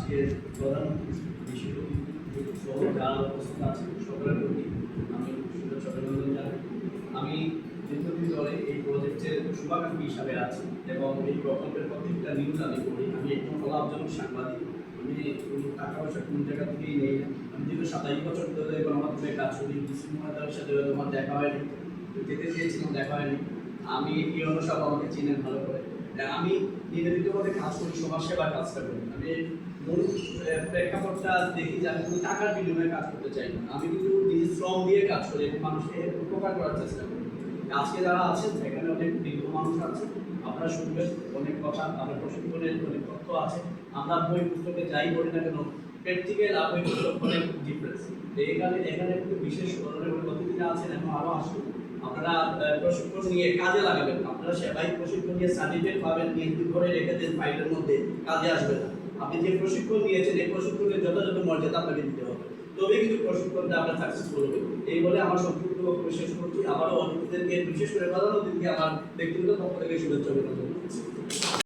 আজকে প্রধান বিশেষ সহ যারা উপস্থিত আছেন সকলের প্রতি আমি শুভেচ্ছা অভিনন্দন জানাই। আমি দীর্ঘদিন ধরে এই প্রজেক্টের শুভাকাঙ্ক্ষী হিসাবে আছি এবং এই প্রকল্পের প্রত্যেকটা নিউজ আমি করি। আমি একজন অলাভজনক সাংবাদিক। আমি টাকা পয়সা কোন জায়গা থেকেই নেই। আমি দীর্ঘ 27 বছর ধরে গণমাধ্যমে কাজ করি। বিসিমতার সাথে আমার দেখা হয়নি, যেতে চেয়েছিলাম, দেখা হয়নি। আমি এই অনুসার আমাকে চিনেন ভালো করে। আমি নিবেদিতভাবে কাজ করি, সমাজ সেবার কাজটা করি। আমি মূল প্রেক্ষাপটটা দেখি যে আমি কোনো টাকার বিনিময়ে কাজ করতে চাই না। আমি কিন্তু নিজের শ্রম দিয়ে কাজ করি এবং মানুষকে উপকার করার চেষ্টা করি। আজকে যারা আছেন এখানে অনেক বিজ্ঞ মানুষ আছে, আপনারা শুনবেন অনেক কথা, আপনার প্রশিক্ষণের অনেক তথ্য আছে। আমরা বই পুস্তকে যাই বলি না কেন, প্র্যাকটিক্যাল আর বই পুস্তক অনেক ডিফারেন্স। এখানে কিন্তু বিশেষ ধরনের অতিথিরা আছেন এবং আরও আসবেন। আপনারা প্রশিক্ষণ নিয়ে কাজে লাগাবেন। আপনারা সেবাই প্রশিক্ষণ নিয়ে সার্টিফিকেট পাবেন, নিয়ন্ত্রণ করে রেখে দেন ফাইলের মধ্যে, কাজে আসবে না। আপনি যে প্রশিক্ষণ নিয়েছেন এই প্রশিক্ষণের যথাযথ মর্যাদা আপনাকে দিতে হবে, তবে কিন্তু প্রশিক্ষণটা আপনার সাকসেসফুল হবে। এই বলে আমার সম্পূর্ণ বক্তব্য শেষ করছি। আবারও অতিথিদেরকে, বিশেষ করে প্রধান অতিথিকে আমার ব্যক্তিগত পক্ষ থেকে শুভেচ্ছা অভিনন্দন।